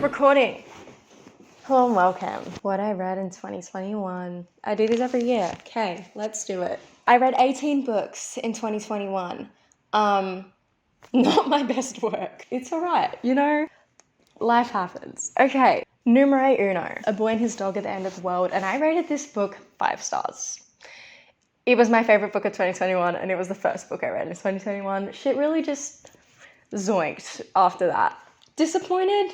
Recording. Hello and welcome. What I read in 2021. I do this every year. Okay, let's do it. I read 18 books in 2021. Not my best work. It's alright, you know? Life happens. Okay, numerouno. A Boy and His Dog at the End of the World. And I rated this book 5 stars. It was my favorite book of 2021 and it was the first book I read in 2021. Shit really just zoinked after that. Disappointed?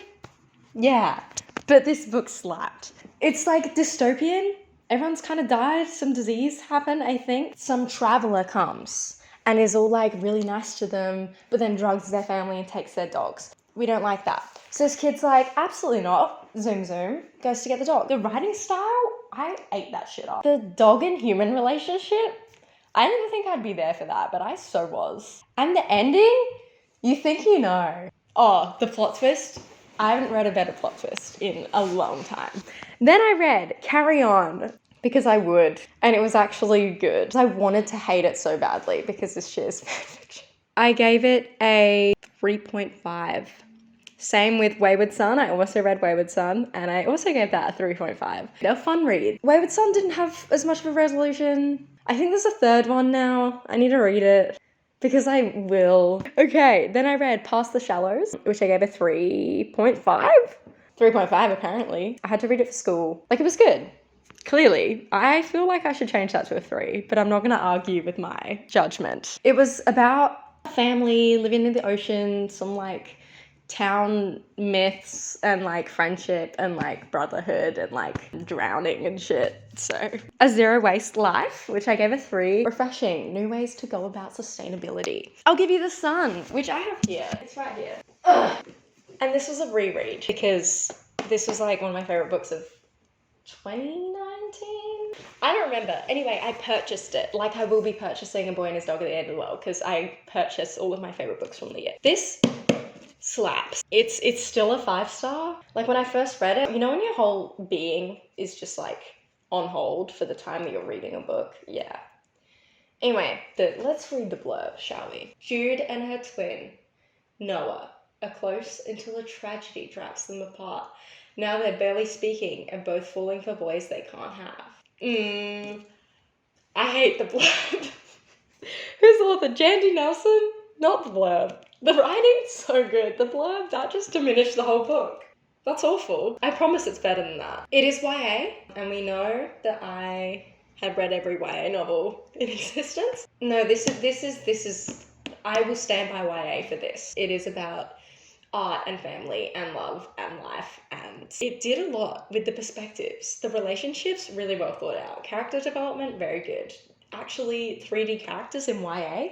Yeah, but this book slapped. It's like dystopian. Everyone's kind of died. Some disease happened, I think. Some traveler comes and is all like really nice to them, but then drugs their family and takes their dogs. We don't like that. So this kid's like, absolutely not. Zoom, zoom. Goes to get the dog. The writing style, I ate that shit up. The dog and human relationship, I didn't think I'd be there for that, but I so was. And the ending, you think you know. Oh, the plot twist. I haven't read a better plot twist in a long time. Then I read Carry On because I would, and it was actually good. I wanted to hate it so badly because this shit is fanfiction. I gave it a 3.5. Same with Wayward Son. I also read Wayward Son, and I also gave that a 3.5. A fun read. Wayward Son didn't have as much of a resolution. I think there's a third one now. I need to read it. Because I will. Okay, then I read Past the Shallows, which I gave a 3.5. 3.5 apparently. I had to read it for school. Like, it was good. Clearly. I feel like I should change that to a 3, but I'm not going to argue with my judgment. It was about a family living in the ocean, some like town myths and like friendship and like brotherhood and like drowning and shit. So A Zero Waste Life, which I gave a 3. Refreshing, new ways to go about sustainability. I'll Give You the Sun, which I have here. It's right here. Ugh. And this was a reread because this was like one of my favorite books of 2019. I don't remember. Anyway, I purchased it. Like I will be purchasing A Boy and His Dog at the End of the World because I purchased all of my favorite books from the year. This slaps. It's still a 5-star. Like when I first read it, you know when your whole being is just like on hold for the time that you're reading a book? Yeah. Anyway, let's read the blurb, shall we? Jude and her twin, Noah, are close until a tragedy drives them apart. Now they're barely speaking and both falling for boys they can't have. I hate the blurb. Who's the author? Jandy Nelson? Not the blurb. The writing's so good. The blurb, that just diminished the whole book. That's awful. I promise it's better than that. It is YA, and we know that I had read every YA novel in existence. No, this is, I will stand by YA for this. It is about art and family and love and life, and it did a lot with the perspectives. The relationships, really well thought out. Character development, very good. Actually, 3D characters in YA.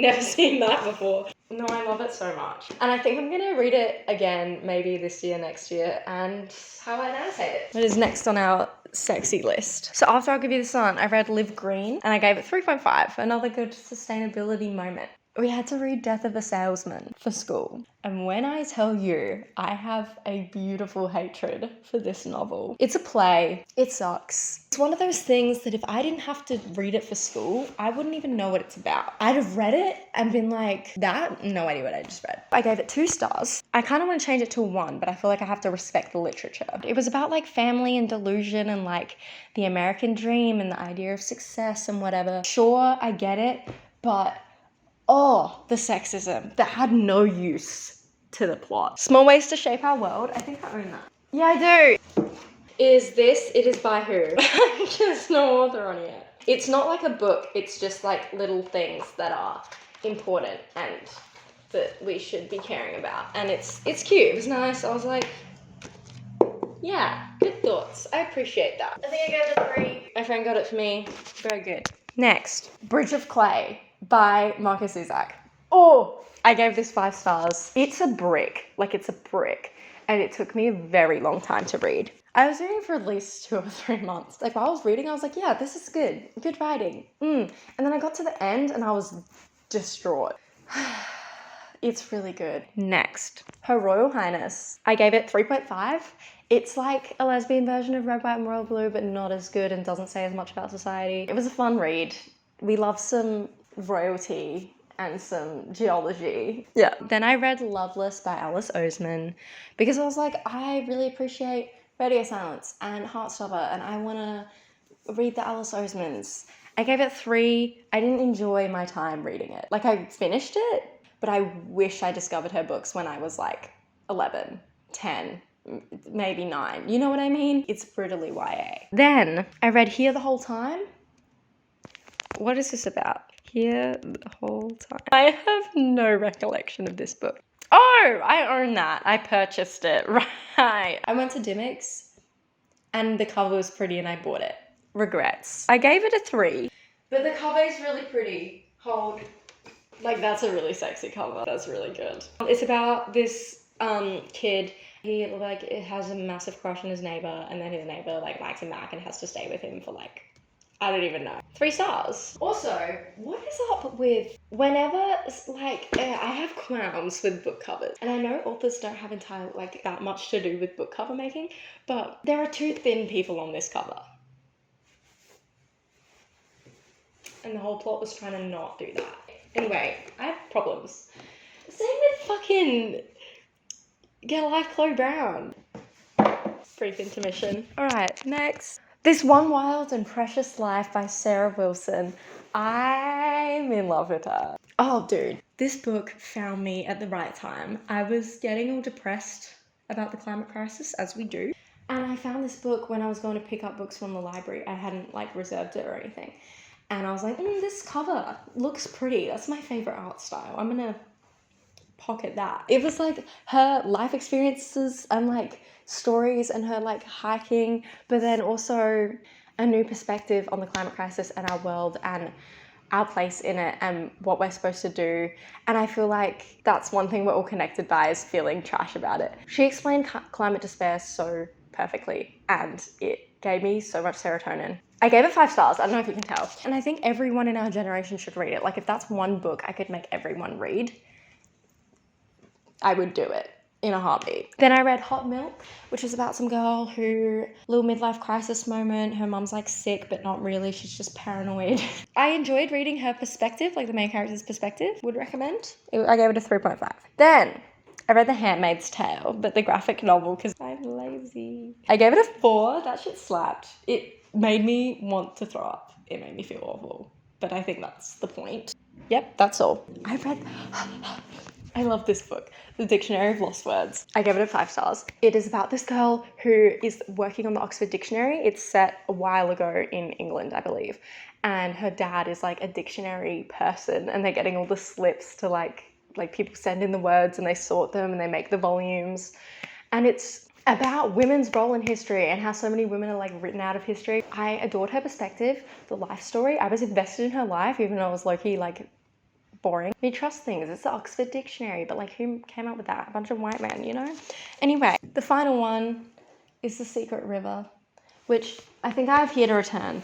Never seen that before. No, I love it so much. And I think I'm going to read it again, maybe this year, next year, and how I annotate it. What is next on our sexy list? So after I'll Give You the Sun, I read Live Green, and I gave it 3.5. Another good sustainability moment. We had to read Death of a Salesman for school. And when I tell you, I have a beautiful hatred for this novel. It's a play. It sucks. It's one of those things that if I didn't have to read it for school, I wouldn't even know what it's about. I'd have read it and been like, no idea what I just read. I gave it 2 stars. I kind of want to change it to 1, but I feel like I have to respect the literature. It was about like family and delusion and like the American dream and the idea of success and whatever. Sure, I get it, but oh, the sexism that had no use to the plot. Small Ways to Shape Our World. I think I own that. Yeah, I do. It is by who? There's no author on it. It's not like a book. It's just like little things that are important and that we should be caring about. And it's cute. It was nice. I was like, yeah, good thoughts. I appreciate that. I think I gave it a 3. My friend got it for me. Very good. Next, Bridge of Clay by Marcus Zusak. Oh, I gave this 5 stars. It's a brick. Like, it's a brick. And it took me a very long time to read. I was reading for at least 2 or 3 months. Like, while I was reading, I was like, yeah, this is good. Good writing. And then I got to the end and I was distraught. It's really good. Next, Her Royal Highness. I gave it 3.5. It's like a lesbian version of Red, White and Royal Blue, but not as good and doesn't say as much about society. It was a fun read. We love some royalty and some geology. Yeah. Then I read Loveless by Alice Oseman because I was like, I really appreciate Radio Silence and Heartstopper, and I want to read the Alice Osemans. I gave it 3. I didn't enjoy my time reading it. Like, I finished it, but I wish I discovered her books when I was like 11, 10, maybe 9. You know what I mean? It's brutally YA. Then I read Here the Whole Time. What is this about? Here the whole time. I have no recollection of this book. Oh, I own that. I purchased it. Right. I went to Dimmicks and the cover was pretty and I bought it. Regrets. I gave it a 3. But the cover is really pretty. Hold. Like, that's a really sexy cover. That's really good. It's about this kid. He like has a massive crush on his neighbor, and then his neighbor like likes him back and has to stay with him for like, I don't even know. 3 stars. Also, what is up with whenever, like, I have qualms with book covers. And I know authors don't have entirely, like, that much to do with book cover making, but there are 2 thin people on this cover. And the whole plot was trying to not do that. Anyway, I have problems. Same with fucking Get a Life, Chloe Brown. Brief intermission. Alright, next. This One Wild and Precious Life by Sarah Wilson. I'm in love with her. Oh, dude. This book found me at the right time. I was getting all depressed about the climate crisis, as we do. And I found this book when I was going to pick up books from the library. I hadn't, like, reserved it or anything. And I was like, this cover looks pretty. That's my favorite art style. I'm gonna pocket that. It was, like, her life experiences and, like, stories and her like hiking, but then also a new perspective on the climate crisis and our world and our place in it and what we're supposed to do. And I feel like that's one thing we're all connected by, is feeling trash about it. She explained climate despair so perfectly and it gave me so much serotonin. I gave it 5 stars. I don't know if you can tell. And I think everyone in our generation should read it. Like, if that's one book I could make everyone read, I would do it in a heartbeat. Then I read Hot Milk, which is about some girl who, little midlife crisis moment, her mum's like sick, but not really, she's just paranoid. I enjoyed reading her perspective, like the main character's perspective. Would recommend. I gave it a 3.5. Then I read The Handmaid's Tale, but the graphic novel, because I'm lazy. I gave it a 4. That shit slapped. It made me want to throw up. It made me feel awful, but I think that's the point. Yep, that's all. I love this book, The Dictionary of Lost Words. I gave it a 5 stars. It is about this girl who is working on the Oxford Dictionary. It's set a while ago in England, I believe. And her dad is like a dictionary person, and they're getting all the slips to like people send in the words and they sort them and they make the volumes. And it's about women's role in history and how so many women are like written out of history. I adored her perspective, the life story. I was invested in her life, even though it was low-key like boring. We trust things. It's the Oxford Dictionary, but like, who came up with that? A bunch of white men, you know? Anyway, the final one is The Secret River, which I think I have here to return.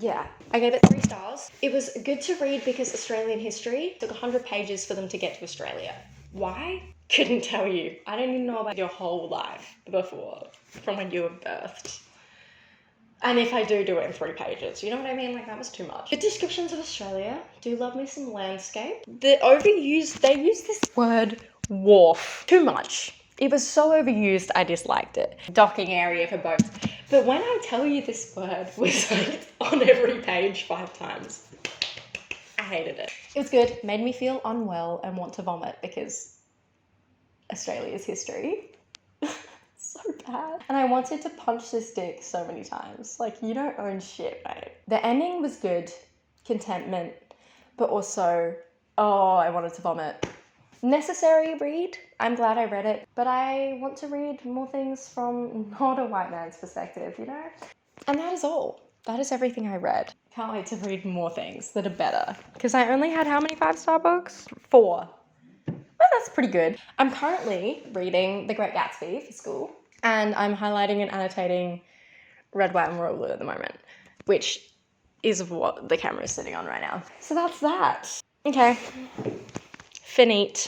Yeah, I gave it 3 stars. It was good to read because Australian history took 100 pages for them to get to Australia. Why? Couldn't tell you. I don't even know about your whole life before, from when you were birthed. And if I do it in 3 pages, you know what I mean? Like, that was too much. The descriptions of Australia. Do love me some landscape. They use this word wharf too much. It was so overused, I disliked it. Docking area for boats. But when I tell you this word was like on every page 5 times, I hated it. It was good. Made me feel unwell and want to vomit because Australia's history. So bad. And I wanted to punch this dick so many times. Like, you don't own shit, mate. The ending was good. Contentment. But also, oh, I wanted to vomit. Necessary read. I'm glad I read it. But I want to read more things from not a white man's perspective, you know? And that is all. That is everything I read. Can't wait to read more things that are better. Because I only had how many 5-star books? 4. Well, that's pretty good. I'm currently reading The Great Gatsby for school, and I'm highlighting and annotating Red, White, and Royal Blue at the moment, which is what the camera is sitting on right now. So that's that. Okay. Finite.